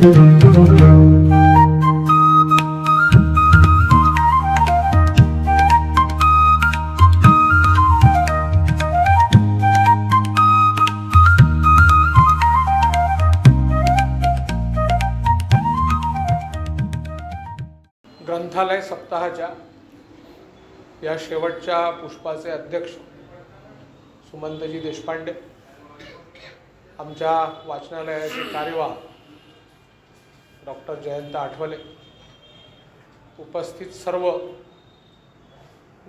ग्रंथालय सप्ताहाच्या या शेवटच्या पुष्पाचे अध्यक्ष सुमंतजी देशपांडे, आमच्या वाचनालयाचे कार्यवाह डॉक्टर जयंत आठवले, उपस्थित सर्व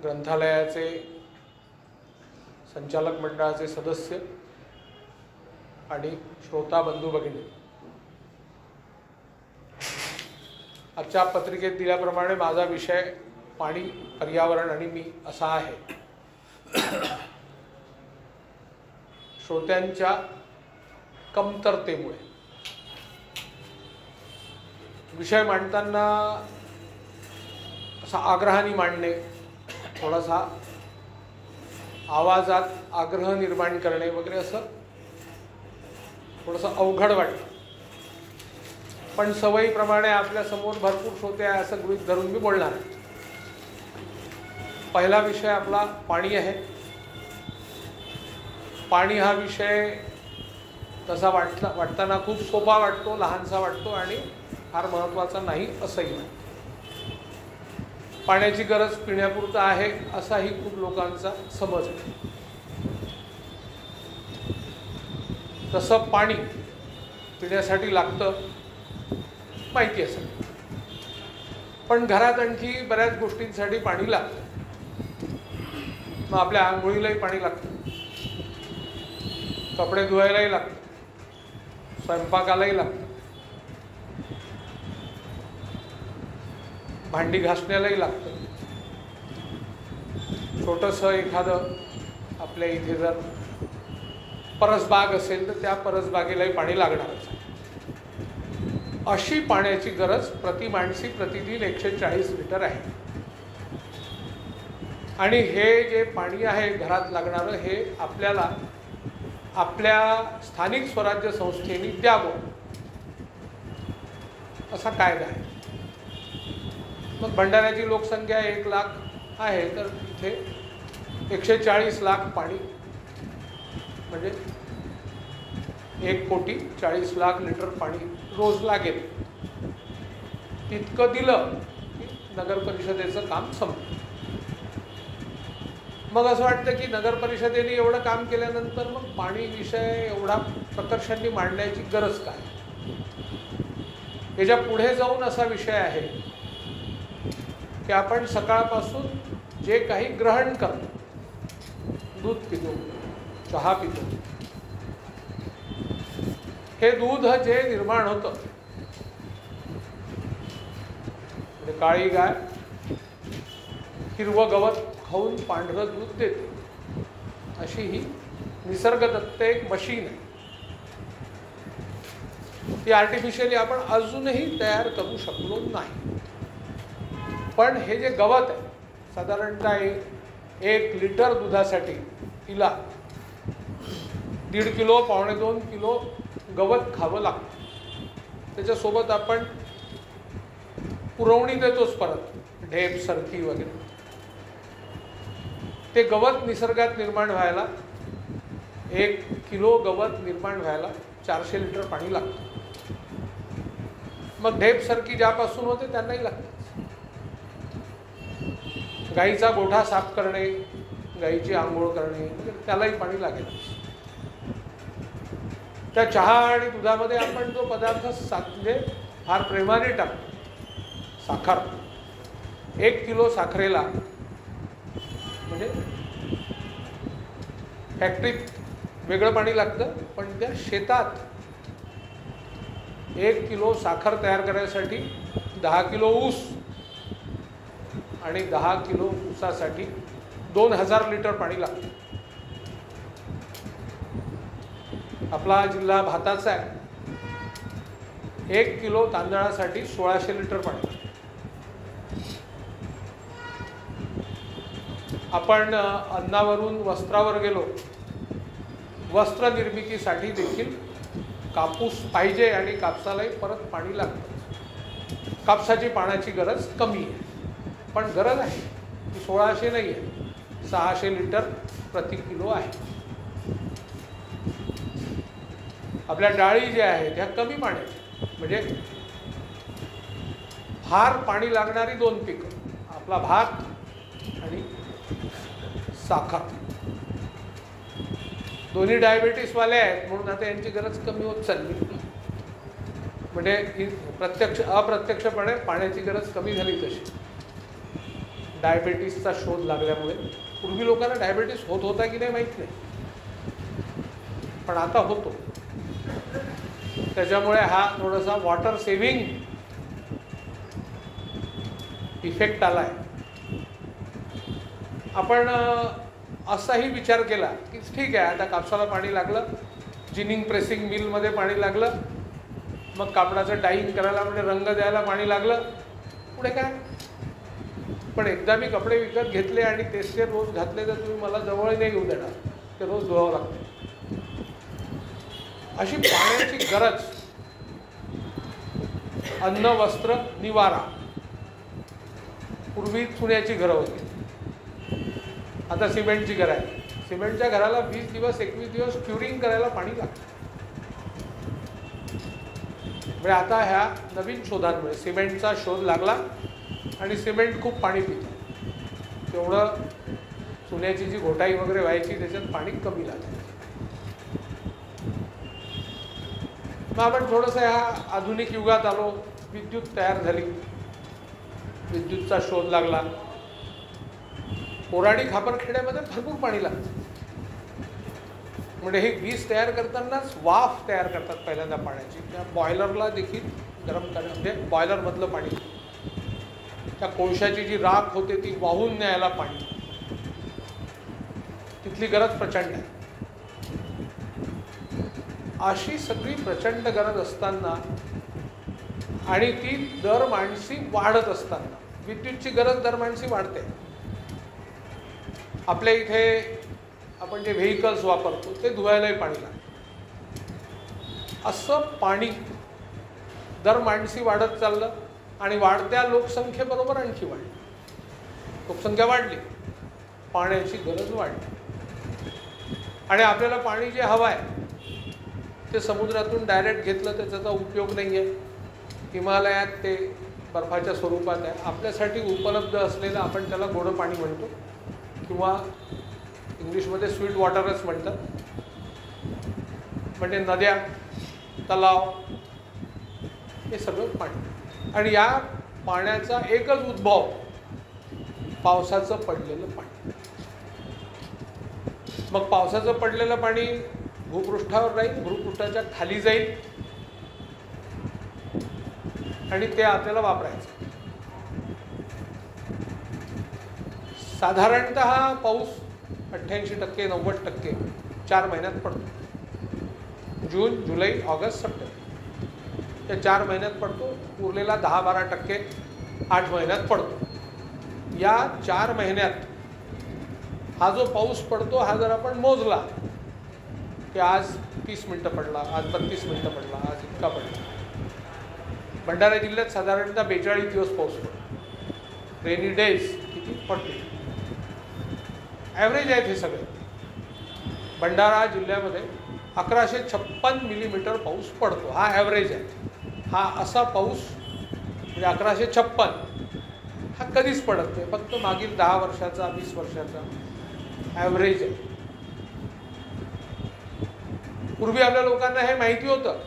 ग्रंथालयाचे संचालक मंडळाचे सदस्य आणि श्रोता बंधू भगिनी, आजच्या पत्रिकेत दिल्याप्रमाणे माझा विषय पाणी, पर्यावरण आणि मी असा आहे. श्रोत्यांच्या कमतरतेमुळे विषय मांडताना असा आग्रहाने मांडणे, थोडासा आवाजात आग्रह निर्माण करणे वगैरे असं थोडंसं अवघड वाटतं. पण सवयीप्रमाणे आपल्या समोर भरपूर श्रोते आहे असं गृहीत धरून मी बोलणार आहे. पहिला विषय आपला पाणी आहे. पाणी हा विषय तसा वाटताना खूप सोपा वाटतो, लहानसा वाटतो आणि फार महत्त्वाचा नाही असंही वाटतं. पाण्याची गरज पिण्यापुरता आहे असाही खूप लोकांचा समज आहे. तसं पाणी पिण्यासाठी लागतं माहिती असेल, पण घरात आणखी बऱ्याच गोष्टींसाठी पाणी लागतं. मग आपल्या आंघोळीलाही पाणी लागतं, कपडे धुवायलाही लागतं, स्वयंपाकालाही लागतं, भांडी घासण्यालाही लागतं. छोटंसं एखादं आपल्या इथे जर परसबाग असेल तर त्या परसबागेलाही पाणी लागणारच. अशी पाण्याची गरज प्रति माणसी प्रतिदिन 140 लिटर आहे. आणि हे जे पाणी आहे घरात लागणारं, हे आपल्याला आपल्या स्थानिक स्वराज्य संस्थेने द्यावं असा कायदा आहे. मग भंडाऱ्याची लोकसंख्या 1 लाख आहे, तर इथे 140 लाख पाणी म्हणजे 1,40,00,000 लिटर पाणी रोज लागेल. तितकं दिलं की नगर परिषदेचं काम संपलं. मग असं वाटतं की नगर परिषदेने एवढं काम केल्यानंतर मग पाणी विषय एवढा प्रकर्षाने मांडण्याची गरज काय. याच्या पुढे जाऊन असा विषय आहे की आपण सकाळपासून जे काही ग्रहण करतो, दूध पितो, चहा पितो, हे दूध जे निर्माण होतं, म्हणजे काळी गाय हिरवं गवत खाऊन पांढरं दूध देते, अशी ही निसर्गदत्त एक मशीन आहे. ती आर्टिफिशियली आपण अजूनही तयार करू शकलो नाही. पण हे जे गवत आहे, साधारणतः 1 लिटर दुधासाठी तिला 1.5 किलो, 2.25 किलो गवत खावं लागतं. त्याच्यासोबत आपण पुरवणी देतोच परत, ढेप, सरकी वगैरे. ते गवत निसर्गात निर्माण व्हायला 1 किलो गवत निर्माण व्हायला 400 लिटर पाणी लागतं. मग ढेप, सरकी ज्यापासून होते त्यांनाही लागतं. गाईचा गोठा साफ करणे, गाईची आंघोळ करणे, त्यालाही पाणी लागेल. त्या चहा आणि दुधामध्ये आपण जो पदार्थ म्हणजे फार प्रेमाने टाकतो, साखर, 1 किलो साखरेला म्हणजे फॅक्टरीत वेगळं पाणी लागतं, पण त्या शेतात 1 किलो साखर तयार करण्यासाठी 10 किलो ऊस आणि 10 किलो ऊसासाठी 2000 लिटर पाणी लागतं. आपला जिल्हा भाताचा आहे, 1 किलो तांदळासाठी 1600 लिटर पाणी. आपण अन्नावरून वस्त्रावर गेलो, वस्त्र निर्मितीसाठी देखील कापूस पाहिजे आणि कापसालाही परत पाणी लागतं. कापसाची पाण्याची गरज कमी आहे, पण गरज आहे ती 1600 नाही आहे, 600 लिटर प्रति किलो आहे. आपल्या डाळी ज्या आहेत ह्या कमी पाण्याच्या, म्हणजे फार पाणी लागणारी 2 पिकं, आपला भात आणि साखर. दोन्ही डायबिटीसवाले आहेत म्हणून आता यांची गरज कमी होत चालली. म्हणजे अप्रत्यक्षपणे पाण्याची गरज कमी झाली तशी डायबिटीसचा शोध लागल्यामुळे. पूर्वी लोकांना डायबिटीस होता की नाही माहीत नाही, पण आता होतो. त्याच्यामुळे हा थोडासा वॉटर सेव्हिंग इफेक्ट आला आहे. आपण असाही विचार केला की ठीक आहे, आता कापसाला पाणी लागलं, जिनिंग प्रेसिंग मिलमध्ये पाणी लागलं, मग कापडाचं डाईंग करायला म्हणजे रंग द्यायला पाणी लागलं, पुढे काय. पण एकदा मी कपडे विकत घेतले आणि तेच ते रोज घातले तर तुम्ही मला जवळ नाही येऊ देणार, ते रोज धुवावं लागतं. अशी पाण्याची गरज, अन्न वस्त्र निवारा. पूर्वी चुन्याची घरं होती, आता सिमेंटची घरं आहे. सिमेंटच्या घराला 20 दिवस 21 दिवस क्युरिंग करायला पाणी लागतं. म्हणजे आता ह्या नवीन शोधांमुळे सिमेंटचा शोध लागला आणि सिमेंट खूप पाणी पितं. तेवढं चुन्याची जी घोटाई वगैरे व्हायची त्याच्यात पाणी कमी लागतं. मग आपण थोडंसं ह्या आधुनिक युगात आलो, विद्युत तयार झाली, विद्युतचा शोध लागला. कोराडी खापरखेड्यामध्ये भरपूर पाणी लागतं. म्हणजे हे वीज तयार करतानाच वाफ तयार करतात पहिल्यांदा पाण्याची. त्या बॉयलरला देखील गरम करणे, म्हणजे बॉयलरमधलं पाणी, त्या कोळशाची जी राख होते ती वाहून न्यायला पाणी, तिथली गरज प्रचंड आहे. अशी सगळी प्रचंड गरज असताना आणि ती दर माणसी वाढत असताना, विद्युतची गरज दर माणसी वाढते. आपल्या इथे आपण जे व्हेकल्स वापरतो ते धुवायलाही पाणी लागतं. असं पाणी दर माणसी वाढत चाललं आणि वाढत्या लोकसंख्येबरोबर आणखी वाढली. लोकसंख्या वाढली, पाण्याची गरज वाढली. आणि आपल्याला पाणी जे हवं आहे ते समुद्रातून डायरेक्ट घेतलं तर त्याचा उपयोग नाही आहे. हिमालयात ते बर्फाच्या स्वरूपात आहे. आपल्यासाठी उपलब्ध असलेलं आपण त्याला गोडं पाणी म्हणतो किंवा इंग्लिशमध्ये स्वीट वॉटरच म्हणतात. म्हणजे नद्या, तलाव, हे सगळं पाणी. आणि या पाण्याचा एकच उद्भव पावसाचं पडलेलं पाणी. मग पावसाचं पडलेलं पाणी भूपृष्ठावर राहील, भूपृष्ठाच्या खाली जाईल आणि ते आपल्याला वापरायचं. साधारणतः पाऊस 88% 90% 4 महिन्यात पडतो. जून, जुलै, ऑगस्ट, सप्टेंबर या 4 महिन्यात पडतो. उरलेला 10-12% 8 महिन्यात पडतो. या 4 महिन्यात हा जो पाऊस पडतो हा जर आपण मोजला की आज 30 मिनटं पडला, आज 32 मिनटं पडला, आज इतका पडला. भंडारा जिल्ह्यात साधारणतः 42 दिवस पाऊस पडतो. रेनी डेज किती 40. ॲव्हरेज आहेत हे सगळे. भंडारा जिल्ह्यामध्ये 1156 मिलीमीटर पाऊस पडतो. हा ॲव्हरेज आहे. हा असा पाऊस म्हणजे 1156 हा कधीच पडत नाही. फक्त मागील 10 वर्षाचा 20 वर्षाचा ॲव्हरेज आहे. पूर्वी आपल्या लोकांना हे माहिती होतं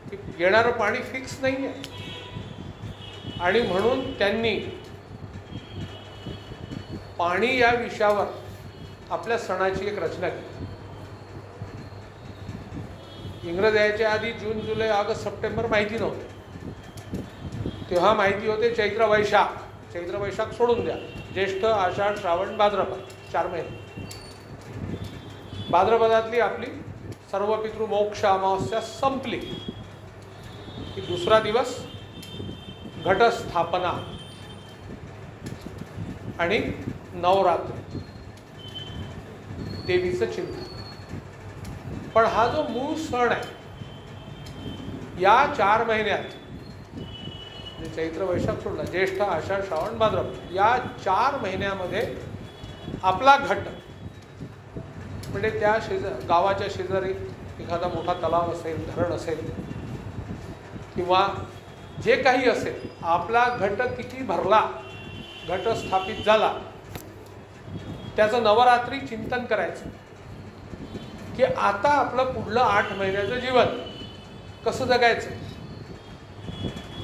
की येणारं पाणी फिक्स नाही आहे आणि म्हणून त्यांनी पाणी या विषयावर आपल्या सणाची एक रचना केली. इंग्रज यायच्या आधी जून, जुलै, ऑगस्ट, सप्टेंबर माहिती नव्हते. तेव्हा माहिती होते चैत्र, वैशाख. चैत्र, वैशाख सोडून द्या, ज्येष्ठ, आषाढ, श्रावण, भाद्रपद 4 महिने. भाद्रपदातली आपली सर्व पितृमोक्ष अमावस्या संपली की दुसरा दिवस घटस्थापना आणि नवरात्र, देवीचं चिंतन. पण हा जो मूळ सण आहे या 4 महिन्यात चैत्र वैशाख सोडला, ज्येष्ठ आषाढ श्रावण भाद्रपद, या 4 महिन्यामध्ये आपला घट म्हणजे त्या गावाच्या शेजारी एखादा मोठा तलाव असेल, धरण असेल किंवा जे काही असेल, आपला घट किती भरला, घट स्थापित झाला, त्याचं नवरात्री चिंतन करायचं की आता आपलं पुढलं 8 महिन्याचं जीवन कसं जगायचं.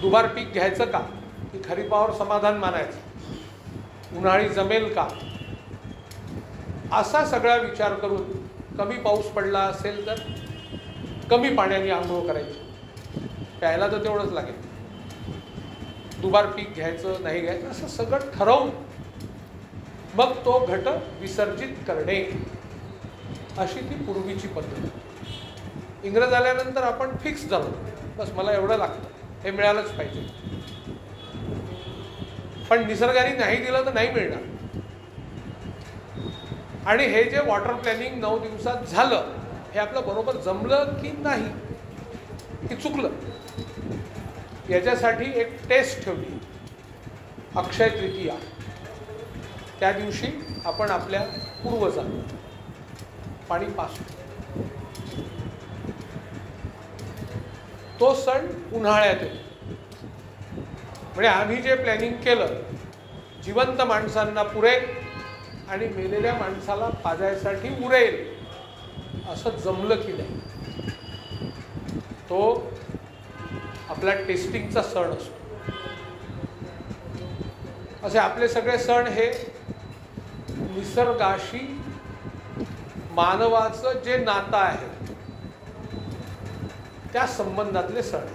दुबार पीक घ्यायचं का, की खरीपावर समाधान मानायचं, उन्हाळी जमेल का, असा सगळा विचार करून कमी पाऊस पडला असेल तर कमी पाण्याने आंघोळ करायची, प्यायला तर तेवढंच लागेल, दुबार पीक घ्यायचं नाही घ्यायचं असं सगळं ठरवून मग तो घट विसर्जित करणे, अशी ती पूर्वीची पद्धत. इंग्रज आल्यानंतर आपण फिक्स झालो, बस मला एवढं लागतं, हे मिळालंच पाहिजे. पण निसर्गाने नाही दिलं तर नाही मिळणार. आणि हे जे वॉटर प्लॅनिंग 9 दिवसात झालं, हे आपलं बरोबर जमलं की नाही, की चुकलं, याच्यासाठी एक टेस्ट ठेवली, अक्षय तृतीया. त्या दिवशी आपण आपल्या पूर्वजांना पाणी पाजतो. तो सण उन्हाळ्यात येतो. म्हणजे आम्ही जे प्लॅनिंग केलं, जिवंत माणसांना पुरेल आणि मेलेल्या माणसाला पाजायसाठी उरेल, असं जमलं की नाही, तो आपला टेस्टिंगचा सण असतो. असे आपले सगळे सण हे निसर्गाशी मानवाचं जे नातं आहे त्या संबंधातले सण.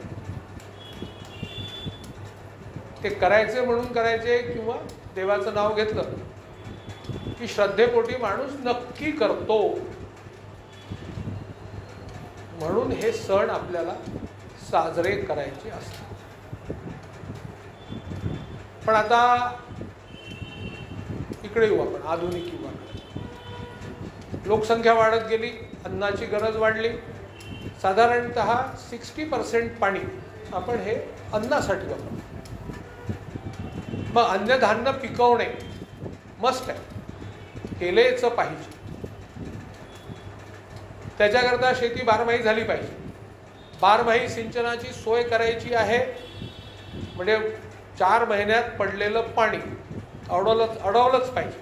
ते करायचे म्हणून करायचे किंवा देवाचं नाव घेतलं की श्रद्धेपोटी माणूस नक्की करतो, म्हणून हे सण आपल्याला साजरे करायचे असतात. पण आता इकडे येऊ आपण आधुनिक युगाकडे. लोकसंख्या वाढत गेली, अन्नाची गरज वाढली. साधारणतः 60% पाणी आपण हे अन्नासाठी वापरतो. मग अन्नधान्य पिकवणे मस्ट आहे, केलेच पाहिजे. त्याच्याकरता शेती बारमाही झाली पाहिजे. बारमाही सिंचनाची सोय करायची आहे. म्हणजे 4 महिन्यात पडलेलं पाणी अडवलंच पाहिजे,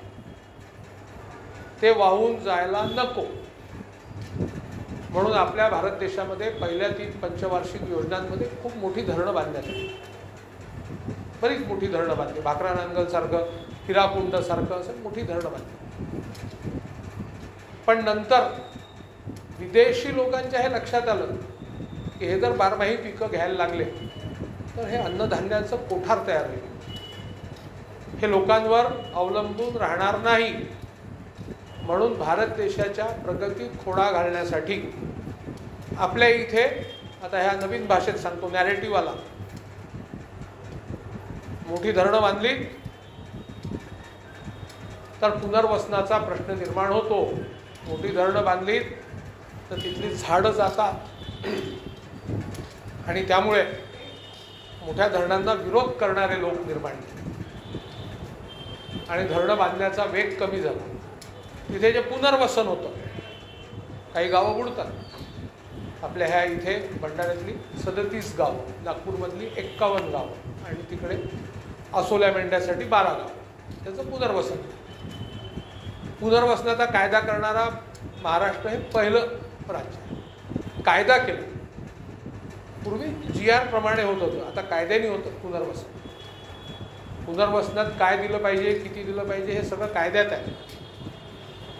ते वाहून जायला नको. म्हणून आपल्या भारत देशामध्ये पहिल्या 3 पंचवार्षिक योजनांमध्ये खूप मोठी धरणं बांधण्यात आली. बरीच मोठी धरणं बांधली. भाकरा नांगल सारखं, हिराकुंड सारखं असं मोठी धरणं बांधली. पण नंतर विदेशी लोकांच्या हे लक्षात आलं की हे जर बारमाही पिकं घ्यायला लागले तर हे अन्नधान्याचं कोठार तयार होईल, हे लोकांवर अवलंबून राहणार नाही. म्हणून भारत देशाच्या प्रगतीत खोडा घालण्यासाठी आपल्या इथे आता ह्या नवीन भाषेत सांगतो, नॅरेटिव्ह आला. मोठी धरणं बांधली तर पुनर्वसनाचा प्रश्न निर्माण होतो. मोठी धरणं बांधली तर तिथली झाडं जातात आणि त्यामुळे मोठ्या धरणांना विरोध करणारे लोक निर्माण झाले आणि धरणं बांधण्याचा वेग कमी झाला. तिथे जे पुनर्वसन होतं, काही गावं बुडतात. आपल्या ह्या इथे भंडाऱ्यातली 37 गावं, नागपूरमधली 51 गावं आणि तिकडे आसोल्या मेंढ्यासाठी 12 गावं, त्याचं पुनर्वसन. पुनर्वसनाचा कायदा करणारा महाराष्ट्र हे पहिलं राज्य आहे. कायदा केला. पूर्वी GR प्रमाणे होत होतं, आता कायद्याने होतं पुनर्वसन. पुनर्वसनात काय दिलं पाहिजे, किती दिलं पाहिजे, हे सगळं कायद्यात आहे.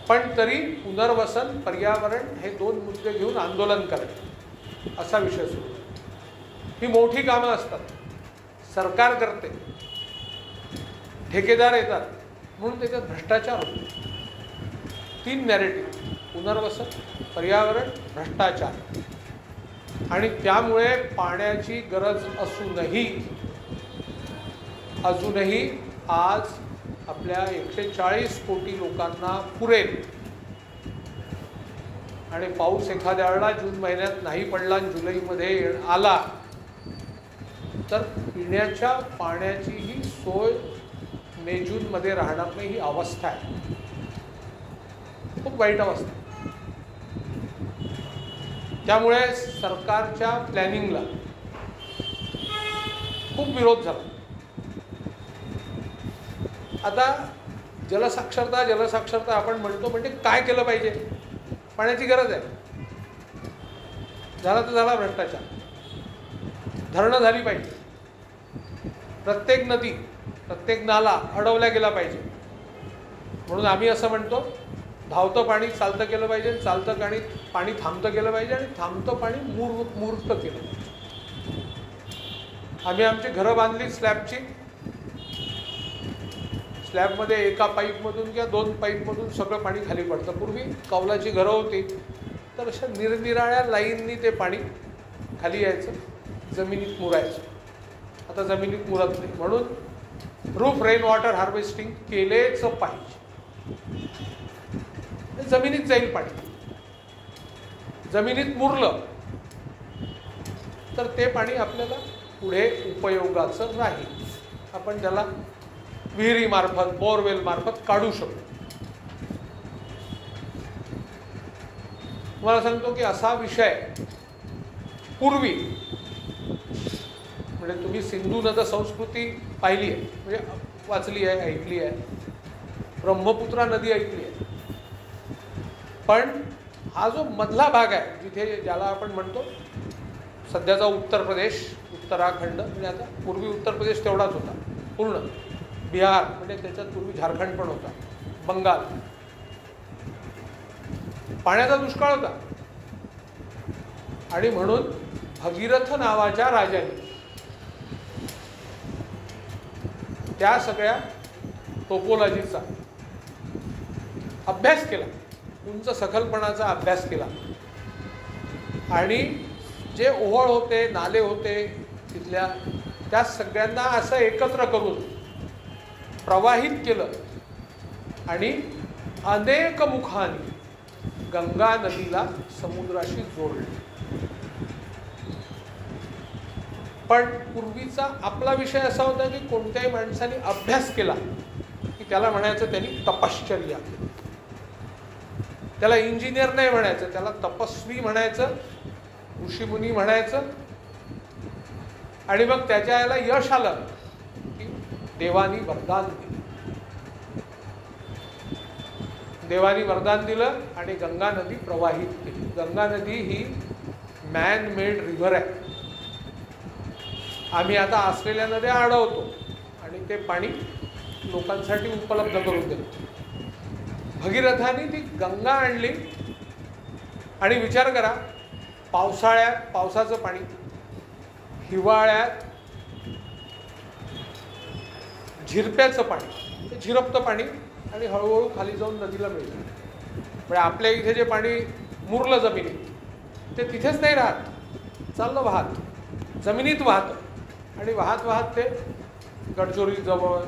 पण तरी पुनर्वसन, पर्यावरण हे 2 मुद्दे घेऊन आंदोलन करायचं असा विषय सुरू. ही मोठी कामं असतात, सरकार करते, ठेकेदार येतात, म्हणून त्याच्यात भ्रष्टाचार होतो. 3 नॅरेटिव्ह, पुनर्वसन, पर्यावरण, भ्रष्टाचार. आणि त्यामुळे पाण्याची गरज असूनही अजूनही आज आपल्या 140 कोटी लोकांना पुरेल आणि पाऊस एखाद्या वेळेला जून महिन्यात नाही पडला आणि जुलैमध्ये आला तर पिण्याच्या पाण्याचीही सोय मे जूनमध्ये राहणार नाही, ही अवस्था आहे, खूप वाईट अवस्था आहे. त्यामुळे सरकारच्या प्लॅनिंगला खूप विरोध झाला. आता जलसाक्षरता आपण म्हणतो, म्हणजे काय केलं पाहिजे? पाण्याची गरज आहे, झाला तर झाला भ्रष्टाचार, धरणं झाली पाहिजे, प्रत्येक नदी प्रत्येक नाला अडवला गेला पाहिजे. म्हणून आम्ही असं म्हणतो, धावतं पाणी चालतं केलं पाहिजे, चालतं पाणी थांबतं केलं पाहिजे आणि थांबतं पाणी मूर्त केलं पाहिजे. आम्ही आमची घरं बांधली स्लॅबची, स्लॅबमध्ये एका पाईपमधून किंवा 2 पाईपमधून सगळं पाणी खाली पडतं. पूर्वी कौलाची घरं होती तर अशा निरनिराळ्या लाईननी ते पाणी खाली यायचं, जमिनीत मुरायचं. आता जमिनीत मुरत नाही, म्हणून रूफ रेन वॉटर हार्वेस्टिंग केलेच पाहिजे. जमिनीत जाईल पाणी, जमिनीत मुरलं तर ते पाणी आपल्याला पुढे उपयोगाचं राहील. आपण त्याला विहिरीमार्फत, बोरवेल मार्फत काढू शकतो. तुम्हाला सांगतो की असा विषय पूर्वी, म्हणजे तुम्ही सिंधू नद संस्कृती पाहिली आहे, म्हणजे वाचली आहे, ऐकली आहे, ब्रह्मपुत्रा नदी ऐकली आहे, पण हा जो मधला भाग आहे जिथे ज्याला आपण म्हणतो सध्याचा उत्तर प्रदेश, उत्तराखंड, म्हणजे आता पूर्वी उत्तर प्रदेश तेवढाच होता पूर्ण, बिहार, म्हणजे त्याच्यात पूर्वी झारखंड पण होता, बंगाल, पाण्याचा दुष्काळ होता. आणि म्हणून भगीरथ नावाच्या राजाने त्या सगळ्या टोपोलॉजीचा अभ्यास केला, उंच सखलपणाचा अभ्यास केला आणि जे ओहळ होते, नाले होते तिथल्या, त्या सगळ्यांना असं एकत्र करून प्रवाहित केलं आणि अनेक मुखांनी गंगा नदीला समुद्राशी जोडलं. पण पूर्वीचा आपला विषय असा होता की कोणत्याही माणसाने अभ्यास केला की त्याला म्हणायचं त्यांनी तपश्चर्या, त्याला इंजिनियर नाही म्हणायचं, त्याला तपस्वी म्हणायचं, ऋषीमुनी म्हणायचं. आणि मग त्याच्या याला यश आलं की देवानी वरदान दिलं, देवानी वरदान दिलं आणि गंगा नदी प्रवाहित केली. गंगा नदी ही मॅन मेड रिव्हर आहे. आम्ही आता असलेल्या नद्या अडवतो आणि ते पाणी लोकांसाठी उपलब्ध करून देतो. भगीरथाने ती गंगा आणली आणि विचार करा, पावसाळ्यात पावसाचं पाणी, हिवाळ्यात झिरप्याचं पाणी, ते झिरपतं पाणी आणि हळूहळू खाली जाऊन नदीला मिळतं. म्हणजे आपल्या इथे जे पाणी मुरलं जमिनीत ते तिथेच नाही राहत, चाललं वाहत, जमिनीत वाहतं आणि वाहत वाहत ते गडचोरी जवळ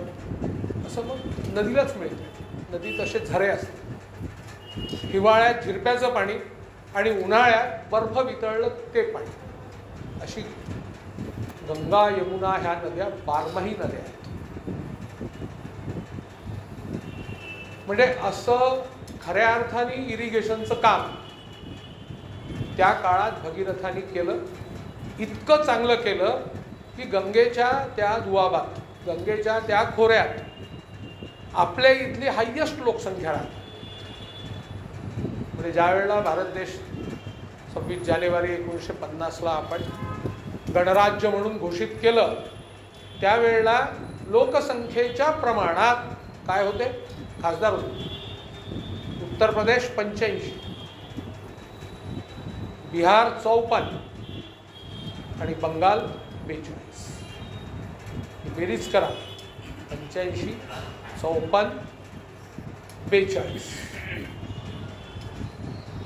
असं मग नदीलाच मिळतं. नदी तसे झरे असते. हिवाळ्यात झिरप्याचं पाणी आणि उन्हाळ्यात बर्फ वितळलं ते पाणी. अशी गंगा यमुना ह्या नद्या बारमाही नद्या आहेत. म्हणजे असं खऱ्या अर्थाने इरिगेशनचं काम त्या काळात भगीरथाने केलं. इतकं चांगलं केलं की गंगेच्या त्या दुआबात, गंगेच्या त्या खोऱ्यात आपल्या इथली हायेस्ट लोकसंख्या राहते. म्हणजे ज्या वेळेला भारत देश 26 जानेवारी 1950ला आपण गणराज्य म्हणून घोषित केलं, त्यावेळेला लोकसंख्येच्या प्रमाणात काय होते? खासदार होते. उत्तर प्रदेश 85, बिहार 54 आणि बंगाल 42. बेरीज करा, 85, 54, 42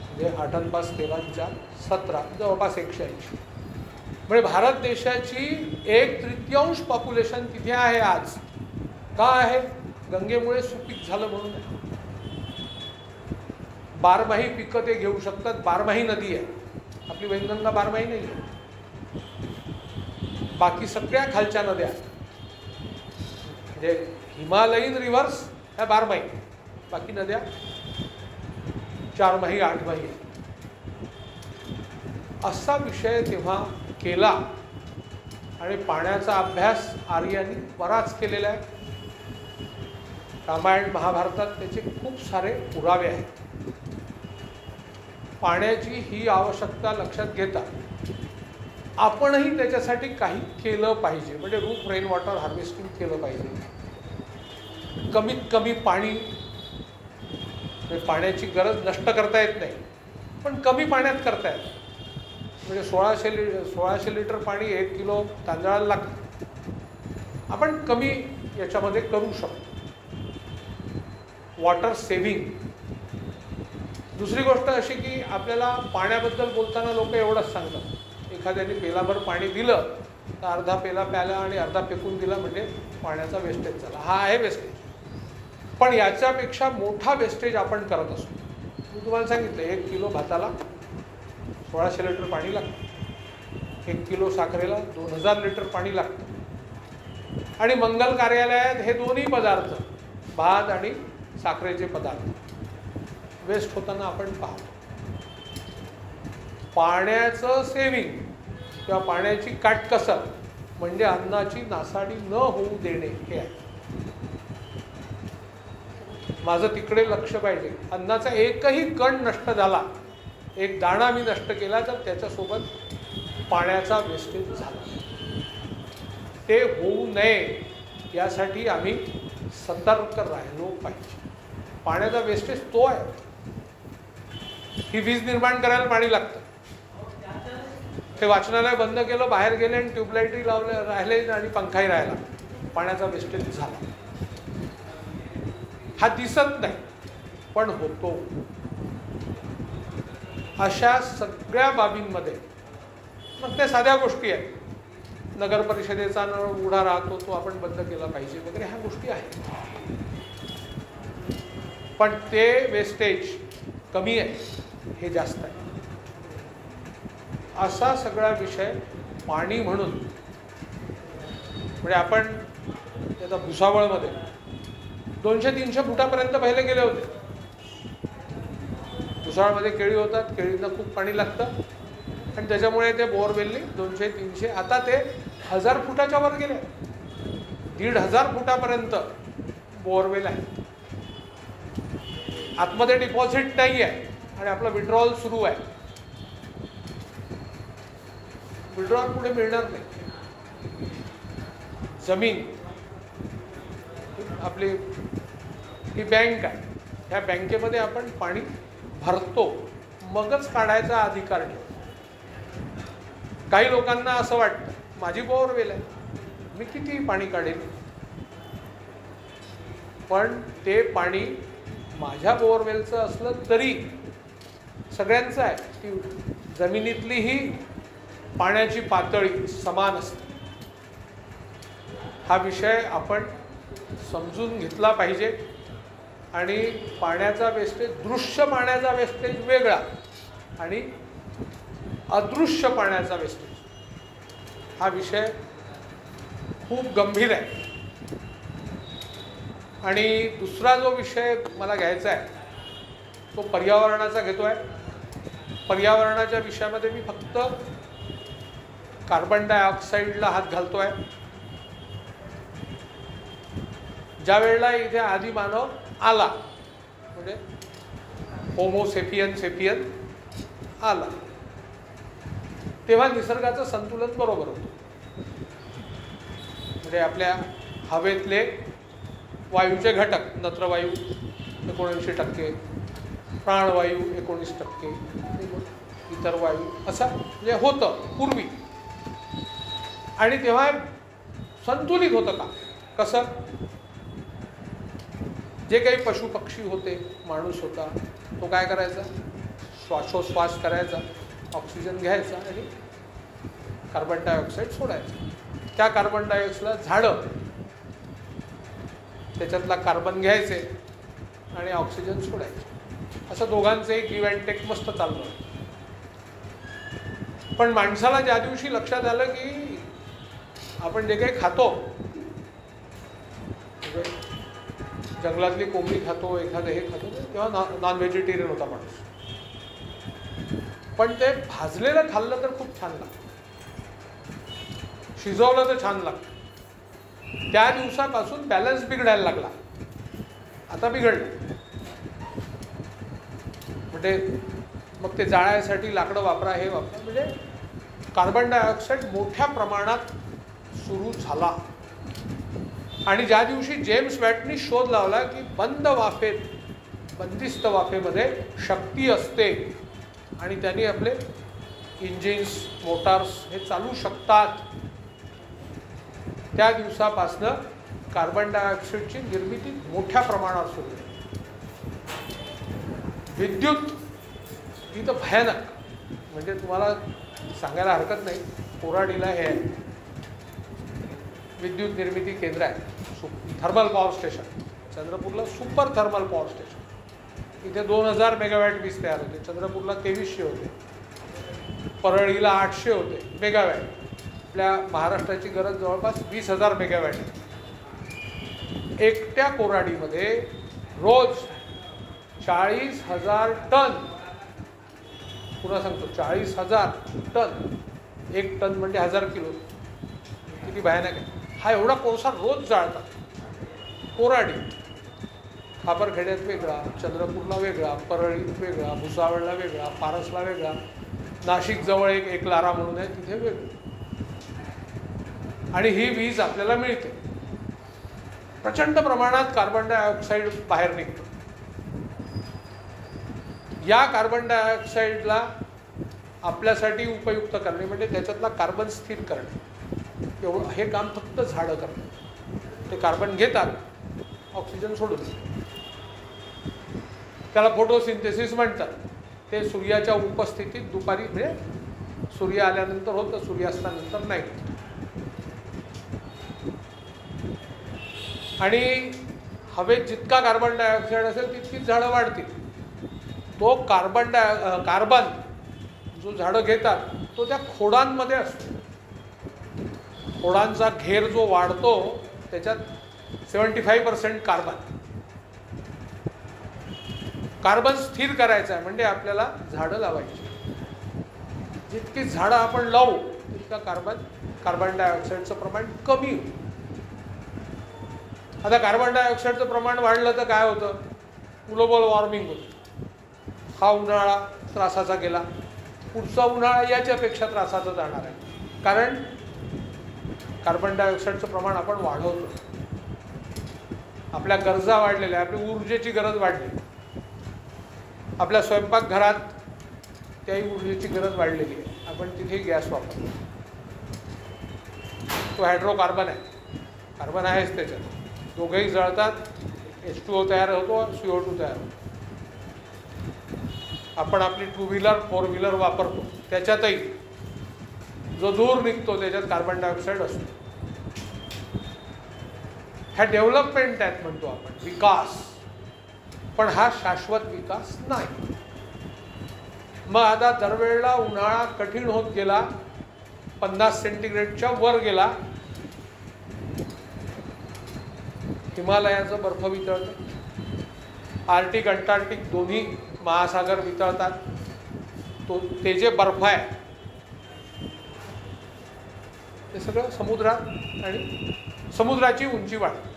म्हणजे 8 आणि 5, 13, 4, 17, जवळपास 180. म्हणजे भारत देशाची 1/3 पॉप्युलेशन तिथे आहे आज. का आहे? गंगेमुळे सुपीक झालं म्हणून. बारमाही पिकं ते घेऊ शकतात. बारमाही नदी आहे. आपली वैनगंगा बारमाही नाही आहे. बाकी सगळ्या खालच्या नद्या म्हणजे हिमालयीन रिव्हर्स ह्या बारमाही, बाकी नद्या 4माही 8माही. असा विषय तेव्हा केला आणि पाण्याचा अभ्यास आर्यांनी बराच केलेला आहे. रामायण महाभारतात त्याचे खूप सारे पुरावे आहेत. पाण्याची ही आवश्यकता लक्षात घेता आपणही त्याच्यासाठी काही केलं पाहिजे. म्हणजे रूफ रेन वॉटर हार्वेस्टिंग केलं पाहिजे. कमीत कमी पाणी, पाण्याची गरज नष्ट करता येत नाही पण कमी पाण्यात करता येतं. म्हणजे 1600 लिटर पाणी 1 किलो तांदळाला लागतं. आपण कमी याच्यामध्ये करू शकतो. Water saving. दुसरी गोष्ट अशी की आपल्याला पाण्याबद्दल बोलताना लोक एवढंच सांगतात, एखाद्याने पेलाभर पाणी दिलं तर अर्धा पेला प्याला आणि अर्धा फेकून दिला म्हणजे पाण्याचा वेस्टेज झाला. हा आहे वेस्टेज. पण याच्यापेक्षा मोठा वेस्टेज आपण करत असतो. मी तुम्हाला सांगितलं 1 किलो भाताला 1600 लिटर पाणी लागतं. 1 किलो साखरेला 2000 लिटर पाणी लागतं. आणि मंगल कार्यालयात हे दोन्ही पदार्थ, भात आणि साखरेचे पदार्थ, वेस्ट होताना आपण पाहतो. पाण्याचं सेव्हिंग किंवा पाण्याची काटकसर म्हणजे अन्नाची नासाडी न होऊ देणे हे आहे. माझं तिकडे लक्ष पाहिजे. अन्नाचा एकही कण नष्ट झाला, एक दाणा मी नष्ट केला तर त्याच्यासोबत पाण्याचा वेस्टेज झाला. ते होऊ नये यासाठी आम्ही सतर्क राहिलो पाहिजे. पाण्याचा वेस्टेज तो आहे. ही वीज निर्माण करायला पाणी लागतं. ते वाचनालय बंद केलं, बाहेर गेले आणि ट्यूबलाईटही लावले राहिले आणि पंखाही राहिला, पाण्याचा वेस्टेज झाला. हा दिसत नाही पण होतो. अशा सगळ्या बाबींमध्ये मग त्या साध्या गोष्टी आहेत. नगर परिषदेचा नळ उघडा राहतो तो आपण बंद केला पाहिजे वगैरे ह्या गोष्टी आहेत. पण ते वेस्टेज कमी आहे, हे जास्त आहे. असा सगळा विषय पाणी म्हणून म्हणजे आपण त्याचा भुसावळमध्ये 200-300 फुटापर्यंत पहिले गेले होते. भुसावळमध्ये केळी होतात, केळींना खूप पाणी लागतं आणि त्याच्यामुळे ते बोअरवेलनी 200-300 आता ते 1000 फुटाच्या वर गेले. 1500 फुटापर्यंत बोअरवेल आहे. आतमध्ये डिपॉझिट नाही आहे आणि आपलं विड्रॉल सुरू आहे. विड्रॉल पुढे मिळणार नाही. जमीन आपली ही बँक आहे. ह्या बँकेमध्ये आपण पाणी भरतो मगच काढायचा अधिकार नाही. काही लोकांना असं वाटतं माझी बोअरवेल आहे, मी किती पाणी काढेन. पण ते पाणी माझ्या बोअरवेलचं असलं तरी सगळ्यांचं आहे. ती जमिनीतलीही पाण्याची पातळी समान असते. हा विषय आपण समजून घेतला पाहिजे. आणि पाण्याचा वेस्टेज, दृश्य पाण्याचा वेस्टेज वेगळा आणि अदृश्य पाण्याचा वेस्टेज हा विषय खूप गंभीर आहे. आणि दुसरा जो विषय मला घ्यायचा आहे तो पर्यावरणाचा घेतो आहे. पर्यावरणाच्या विषयामध्ये मी फक्त कार्बन डायऑक्साईडला हात घालतो आहे. ज्या वेळेला इथे आदी मानव आला म्हणजे होमो सेपियन आला तेव्हा निसर्गाचं संतुलन बरोबर होतं. म्हणजे आपल्या हवेतले वायूचे घटक, नत्रवायू 79%, प्राणवायू 19%, इतर वायू असं म्हणजे होतं पूर्वी. आणि तेव्हा संतुलित होतं का? कसं? जे काही पशुपक्षी होते, माणूस होता, तो काय करायचा? श्वासोश्वास करायचा, ऑक्सिजन घ्यायचा आणि कार्बन डायऑक्साईड सोडायचा. त्या कार्बन डायऑक्साईडला झाडं त्याच्यातला कार्बन घ्यायचे आणि ऑक्सिजन सोडायचे. असं दोघांचं एक गिव्ह अँड टेक मस्त चाललं. पण माणसाला ज्या दिवशी लक्षात आलं की आपण जे काही खातो, म्हणजे जंगलातली कोंबडी खातो, एखादं हे खातो, तेव्हा नॉन व्हेजिटेरियन होता माणूस. पण ते भाजलेलं खाल्लं तर खूप छान लागतं, शिजवलं तर छान लागतं. त्या दिवसापासून बॅलन्स बिघडायला लागला. आता बिघडलं म्हणजे मग ते जाळायसाठी लाकडं वापरा, हे वापरा, म्हणजे कार्बन डायऑक्साईड मोठ्या प्रमाणात सुरू झाला. आणि ज्या दिवशी जेम्स वॅटनी शोध लावला की बंद वाफेत, बंदिस्त वाफेमध्ये शक्ती असते आणि त्यांनी आपले इंजिन्स, मोटार्स हे चालू शकतात, त्या दिवसापासनं कार्बन डायऑक्साईडची निर्मिती मोठ्या प्रमाणावर सुरू आहे. विद्युत ही तर भयानक, म्हणजे तुम्हाला सांगायला हरकत नाही. कोराडीला हे विद्युत निर्मिती केंद्र आहे, थर्मल पॉवर स्टेशन. चंद्रपूरला सुपर थर्मल पॉवर स्टेशन. इथे 2000 मेगावॅट वीज तयार होते. चंद्रपूरला 2300 होते, परळीला 800 होते मेगावॅट. आपल्या महाराष्ट्राची गरज जवळपास 20,000 मेगावॅट आहे. एकट्या कोराडीमध्ये रोज 40,000 टन, पुन्हा सांगतो 40,000 टन, 1 टन म्हणजे 1000 किलो. किती भयानक आहे. हा एवढा कोळसा रोज जाळतात कोराडी. खापरखेड्यात वेगळा, चंद्रपूरला वेगळा, परळीत वेगळा, भुसावळला वेगळा, पारसला वेगळा, नाशिक जवळ एक लारा म्हणून आहे तिथे वेगळं. आणि ही वीज आपल्याला मिळते. प्रचंड प्रमाणात कार्बन डायऑक्साईड बाहेर निघतो. या कार्बन डायऑक्साईडला आपल्यासाठी उपयुक्त करणे म्हणजे त्याच्यातला कार्बन स्थिर करणे, एवढं हे काम फक्त झाडं करतात. ते कार्बन घेतात, ऑक्सिजन सोडून, त्याला फोटोसिंथेसिस म्हणतात. ते सूर्याच्या उपस्थितीत दुपारी, म्हणजे सूर्य आल्यानंतर होतं, सूर्यास्तानंतर नाही. आणि हवेत जितका कार्बन डायऑक्साईड असेल तितकीच झाडं वाढतील. तो कार्बन जो झाडं घेतात तो त्या खोडांमध्ये असतो. खोडांचा घेर जो वाढतो त्याच्यात 75% कार्बन स्थिर करायचं आहे. म्हणजे आपल्याला झाडं लावायची. जितकी झाडं आपण लावू तितका कार्बन डायऑक्साईडचं प्रमाण कमी होईल. आता कार्बन डायऑक्साईडचं प्रमाण वाढलं तर काय होतं? ग्लोबल वॉर्मिंग होतं. हा उन्हाळा त्रासाचा गेला, पुढचा उन्हाळा याच्यापेक्षा त्रासाचा जाणार आहे. कारण कार्बन डायऑक्साईडचं प्रमाण आपण वाढवतो. आपल्या गरजा वाढलेल्या, आपली ऊर्जेची गरज वाढली. आपल्या स्वयंपाकघरात त्याही ऊर्जेची गरज वाढलेली आहे. आपण तिथे गॅस वापरतो. तो हायड्रोकार्बन आहे, कार्बन आहेच त्याच्यात. दोघंही जळतात, H2O तयार होतो, CO2 तयार होतो. आपण आपली 2 व्हीलर 4 व्हीलर वापरतो, त्याच्यातही जो धूर निघतो त्याच्यात कार्बन डायऑक्साईड असतो. ह्या डेव्हलपमेंट आहेत म्हणतो आपण, विकास. पण हा शाश्वत विकास नाही. मग आता दरवेळेला उन्हाळा कठीण होत गेला, 50 सेंटीग्रेडच्या वर गेला, हिमालयाचं बर्फ वितळतं, आर्टिक अंटार्क्टिक दोन्ही महासागर वितळतात. ते जे बर्फ आहे ते सगळं समुद्रात, आणि समुद्राची उंची वाढते.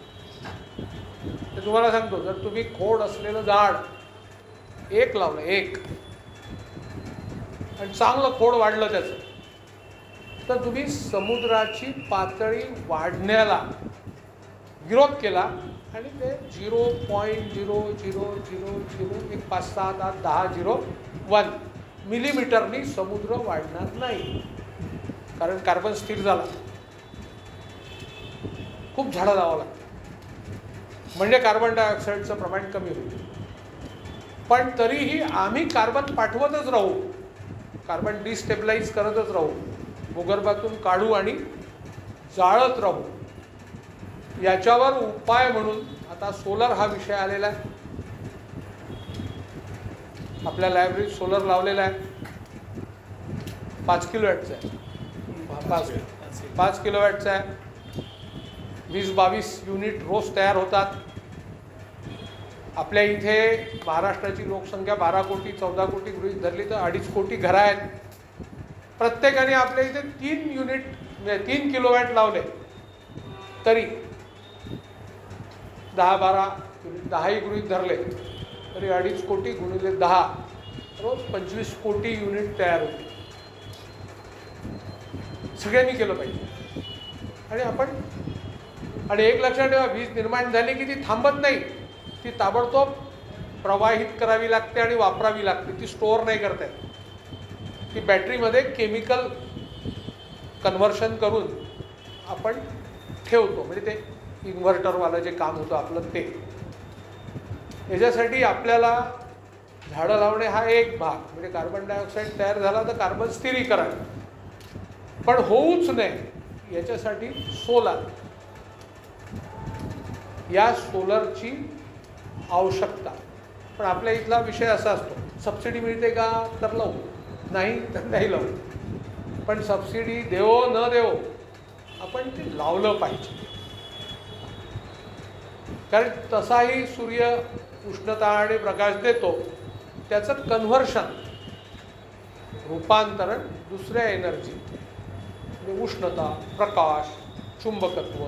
ते तुम्हाला सांगतो, जर तुम्ही खोड असलेलं झाड एक लावलं, एक, आणि चांगलं खोड वाढलं त्याचं, तर तुम्ही समुद्राची पातळी वाढण्याला विरोध केला आणि ते 0.00001 मिलीमीटरनी समुद्र वाढणार नाही. कारण कार्बन स्थिर झाला. खूप झाडं लावावं लागतं म्हणजे कार्बन डायऑक्साईडचं प्रमाण कमी होईल. पण तरीही आम्ही कार्बन पाठवतच राहू, कार्बन डिस्टेबलाइज करतच राहू, भूगर्भातून काढू आणि जाळत राहू. याच्यावर उपाय म्हणून आता सोलर हा विषय आलेला आहे. आपल्या लायब्ररीत सोलर लावलेला आहे, 5 किलोवॅटचा आहे, 5 किलोवॅटचा आहे. 20-22 युनिट रोज तयार होतात. आपल्या इथे महाराष्ट्राची लोकसंख्या 12 कोटी 14 कोटी गृहीत धरली तर 2.5 कोटी घरं आहेत. प्रत्येकाने आपल्या इथे 3 युनिट म्हणजे 3 किलोवॅट लावले तरी 10-12 10ही गृहीत धरले तरी 2.5 कोटी गुणिले 10 रोज 25 कोटी युनिट तयार होते. सगळ्यांनी केलं पाहिजे. आणि एक लक्षात ठेवा, वीज निर्माण झाली की ती थांबत नाही, ती ताबडतोब प्रवाहित करावी लागते आणि वापरावी लागते. ती स्टोअर नाही करता येत. ती बॅटरीमध्ये केमिकल कन्व्हर्शन करून आपण ठेवतो, म्हणजे ते इन्व्हर्टरवालं जे काम होतं आपलं ते. याच्यासाठी आपल्याला झाडं लावणे हा एक भाग, म्हणजे कार्बन डायऑक्साईड तयार झाला तर कार्बन स्थिरीकरण, पण होऊच नये याच्यासाठी सोलार, या सोलरची आवश्यकता. पण आपल्या इथला विषय असा असतो, सबसिडी मिळते का तर लावू, नाही तर नाही लावू. पण सबसिडी देवो न देवो आपण ते लावलं पाहिजे. कारण तसाही सूर्य उष्णता आणि प्रकाश देतो, त्याचं कन्व्हर्शन रूपांतरण दुसऱ्या एनर्जी म्हणजे उष्णता, प्रकाश, चुंबकत्व,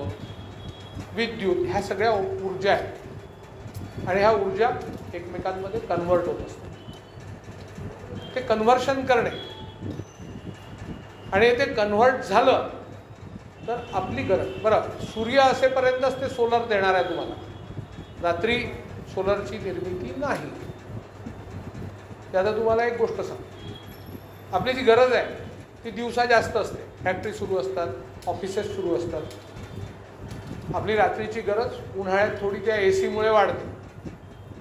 विद्युत ह्या सगळ्या ऊर्जा आहेत आणि ह्या ऊर्जा एकमेकांमध्ये कन्व्हर्ट होत असतात. ते कन्व्हर्शन करणे आणि ते कन्व्हर्ट झालं तर आपली गरज, बरं सूर्य असेपर्यंतच ते सोलर देणार आहे तुम्हाला, रात्री सोलरची निर्मिती नाही. त्यात तुम्हाला एक गोष्ट सांग, आपली जी गरज आहे ती दिवसा जास्त असते, फॅक्टरी सुरू असतात, ऑफिसेस सुरू असतात. आपली रात्रीची गरज उन्हाळ्यात थोडी त्या AC मुळे वाढते,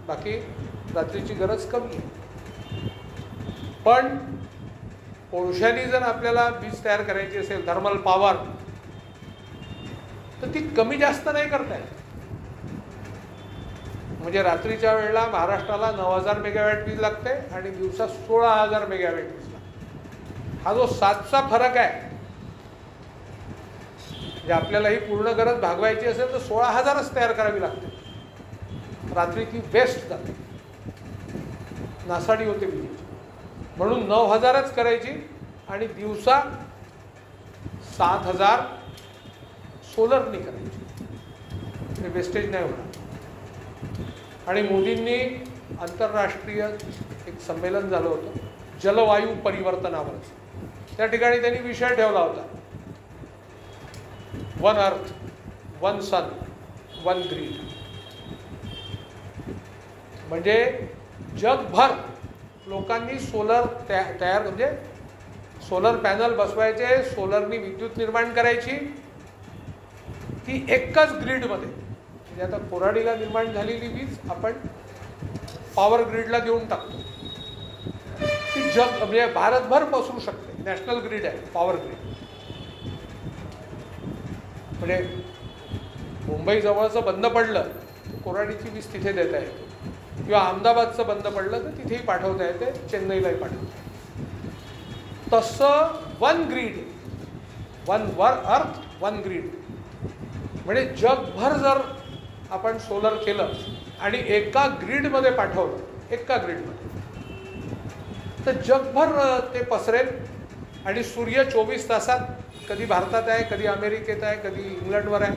बाकी रात्रीची गरज कमी आहे. पण कोळशाने जर आपल्याला वीज तयार करायची असेल, थर्मल पॉवर, तर ती कमी जास्त नाही करता येत. म्हणजे रात्रीच्या वेळेला महाराष्ट्राला 9,000 मेगावॅट वीज लागते आणि दिवसा 16,000 मेगावॅट वीज लागते. हा जो 7चा फरक आहे, म्हणजे आपल्याला ही पूर्ण गरज भागवायची असेल तर 16,000च तयार करावी लागते. रात्री ती वेस्ट जाते, नासाडी होते विजेची. म्हणून 9,000च करायची आणि दिवसा 7,000 सोलरनी करायची, वेस्टेज नाही होणार. आणि मोदींनी आंतरराष्ट्रीय एक संमेलन झालं होतं जलवायू परिवर्तनावरच. त्या ठिकाणी त्यांनी विषय ठेवला होता, 1 अर्थ 1 सन 1 ग्रीड. म्हणजे जगभर लोकांनी सोलर तयार म्हणजे सोलर पॅनल बसवायचे, सोलरनी विद्युत निर्माण करायची, ती एकच ग्रीडमध्ये. म्हणजे आता कोराडीला निर्माण झालेली वीज आपण पॉवर ग्रीडला देऊन टाकतो, ती म्हणजे भारतभर पसरू शकते. नॅशनल ग्रीड आहे पॉवर ग्रीड. म्हणजे मुंबई जवळचं बंद पडलं तर कोराडीची वीज तिथे देता येते, किंवा अहमदाबादचं बंद पडलं तर तिथेही पाठवता येते, चेन्नईलाही पाठवता येते. तसं 1 ग्रीड, 1 अर्थ 1 ग्रीड. म्हणजे जगभर जर आपण सोलर केलं आणि एका ग्रीडमध्ये पाठवलं, एका ग्रीडमध्ये, तर जगभर ते पसरेल आणि सूर्य 24 तासात कधी भारतात आहे, कधी अमेरिकेत आहे, कधी इंग्लंडवर आहे,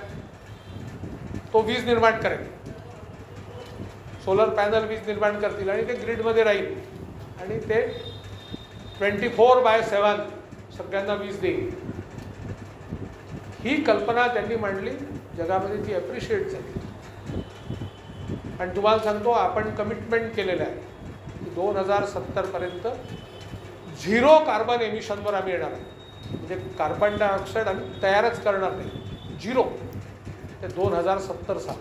तो वीज निर्माण करेल. सोलर पॅनल वीज निर्माण करतील आणि ते ग्रीडमध्ये राहील आणि ते 24/7 सगळ्यांना वीज देईल. ही कल्पना त्यांनी मांडली, जगामध्ये ती ॲप्रिशिएट झाली. आणि तुम्हाला सांगतो, आपण कमिटमेंट केलेलं आहे की 2070पर्यंत 0 कार्बन एमिशनवर आम्ही येणार आहे. म्हणजे कार्बन डायऑक्साईड आम्ही तयारच करणार नाही, 0 ते 2070 साल.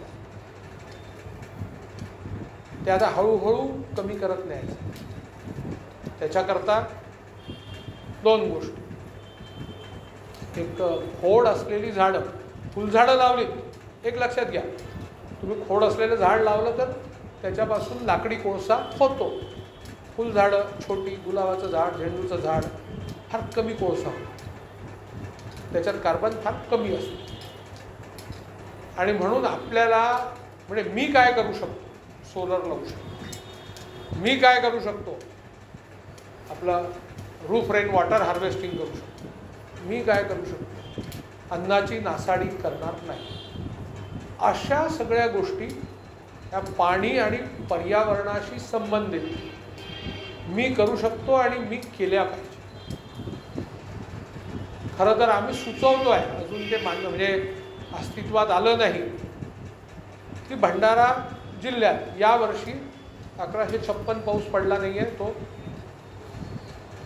ते आता हळूहळू कमी करत न्यायचं. त्याच्याकरता 2 गोष्टी. एक, खोड असलेली झाडं, फुलझाडं लावलीत. एक लक्षात घ्या, तुम्ही खोड असलेलं झाड लावलं तर त्याच्यापासून लाकडी कोळसा होतो. फुलझाडं छोटी, गुलाबाचं झाड, झेंडूचं झाड फार कमी कोळसा होतं, त्याच्यात कार्बन फार कमी असतो. आणि म्हणून आपल्याला म्हणजे मी काय करू शकतो, सोलर लावू शकतो. मी काय करू शकतो, आपलं रूफ रेन वॉटर हार्वेस्टिंग करू शकतो. मी काय करू शकतो, अन्नाची नासाडी करणार नाही. अशा सगळ्या गोष्टी या पाणी आणि पर्यावरणाशी संबंधित मी करू शकतो आणि मी केल्या पाहिजे. खरं तर आम्ही सुचवतो आहे, अजून ते म्हणजे अस्तित्वात आलं नाही, की भंडारा जिल्ह्यात यावर्षी 1156 पाऊस पडला नाही आहे, तो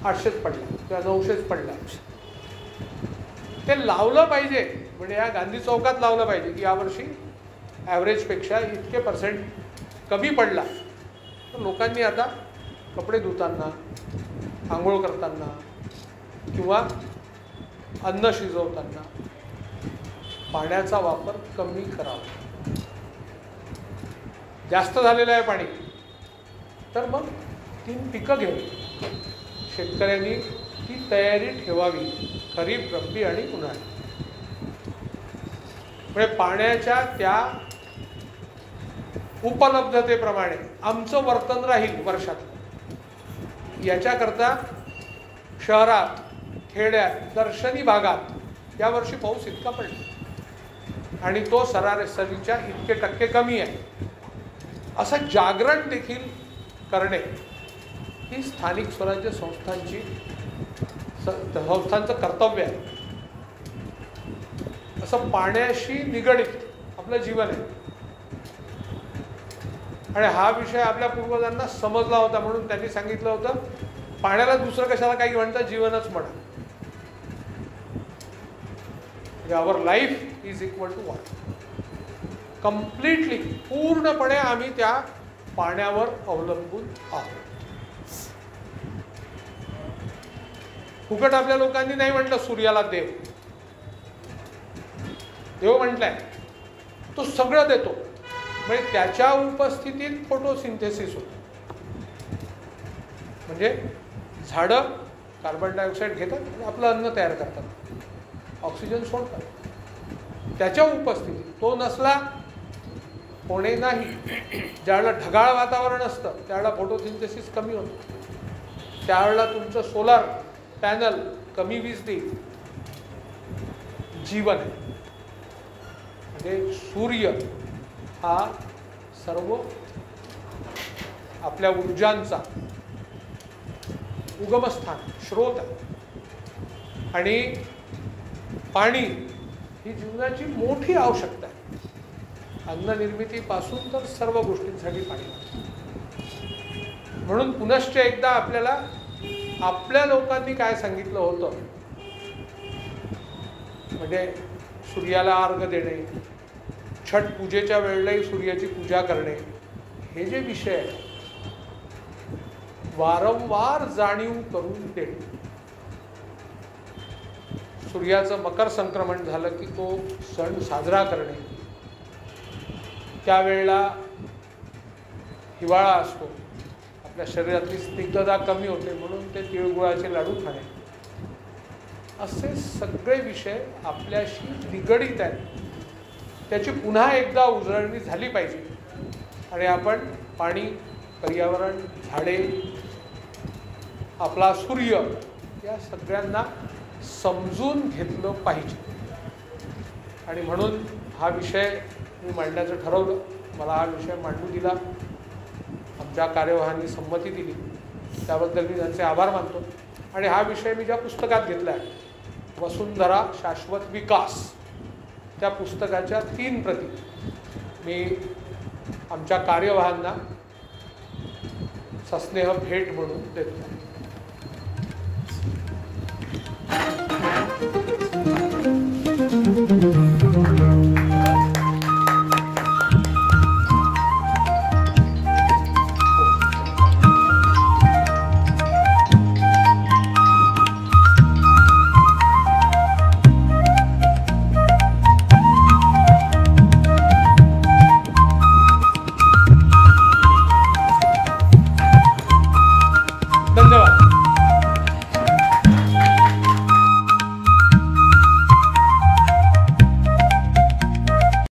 800च पडला किंवा 900च पडला. ते लावलं पाहिजे, म्हणजे या गांधी चौकात लावलं पाहिजे की यावर्षी ॲव्हरेजपेक्षा इतके % कमी पडला. तर लोकांनी आता कपडे धुताना, आंघोळ करताना किंवा अन्न शिजवताना पाण्याचा वापर कमी करावा. जास्त झालेलं आहे पाणी, तर मग 3 पिकं घेऊन शेतकऱ्यांनी ती तयारी ठेवावी, खरीप, रब्बी आणि उन्हाळी. म्हणजे पाण्याच्या त्या उपलब्धतेप्रमाणे आमचं वर्तन राहील वर्षात. याच्याकरता शहरात, खेड्यात, दर्शनी भागात यावर्षी पाऊस इतका पडला आणि तो सरासरीच्या इतके टक्के कमी आहे, असं जागरण देखील करणे ही स्थानिक स्वराज्य संस्थांचं कर्तव्य आहे. असं पाण्याशी निगडित आपलं जीवन आहे. आणि हा विषय आपल्या पूर्वजांना समजला होता, म्हणून त्यांनी सांगितलं होतं पाण्याला दुसरं कशाला काही म्हणतात, जीवनच म्हणा. Our life is equal to water. Completely, पूर्णपणे आम्ही त्या पाण्यावर अवलंबून आहोत. फुकट आपल्या लोकांनी नाही म्हटलं सूर्याला देव. देव म्हटलंय, तो सगळं देतो. म्हणजे त्याच्या उपस्थितीत फोटोसिंथेसिस होतं. म्हणजे झाडं कार्बन डायऑक्साईड घेतात आणि आपलं अन्न तयार करतात, ऑक्सिजन सोडतात. त्याच्या उपस्थितीत, तो नसला होणे नाही. ज्यावेळेला ढगाळ वातावरण असतं त्यावेळेला फोटोसिंथेसिस कमी होतं, त्यावेळेला तुमचं सोलार पॅनल कमी वीज देईल. जीवन आहे. म्हणजे सूर्य हा सर्व आपल्या ऊर्जांचा उगमस्थान, स्रोत आहे. आणि पाणी ही जीवनाची मोठी आवश्यकता आहे. अन्न निर्मितीपासून तर सर्व गोष्टींसाठी पाणी. म्हणून पुनश्च एकदा आपल्याला आपल्या लोकांनी काय सांगितलं होतं, म्हणजे सूर्याला अर्घ देणे, छठ पूजेच्या वेळेलाही सूर्याची पूजा करणे, हे जे विषय आहे वारंवार जाणीव करून देणे. सूर्याचं मकर संक्रमण झालं की तो सण साजरा करणे, त्यावेळेला हिवाळा असतो, आपल्या शरीरातली स्निग्धता कमी होते म्हणून ते तिळगुळाचे लाडू खाणे, असे सगळे विषय आपल्याशी निगडित आहेत. त्याची पुन्हा एकदा उजळणी झाली पाहिजे. आणि आपण पाणी, पर्यावरण, झाडे, आपला सूर्य या सगळ्यांना समजून घेतलं पाहिजे. आणि म्हणून हा विषय मी मांडण्याचं ठरवलं. मला हा विषय मांडू दिला, आमच्या कार्यवाहांनी संमती दिली, त्याबद्दल मी त्यांचे आभार मानतो. आणि हा विषय मी ज्या पुस्तकात घेतला आहे, वसुंधरा शाश्वत विकास, त्या पुस्तकाच्या 3 प्रती मी आमच्या कार्यवाहांना सस्नेह भेट म्हणून देतो.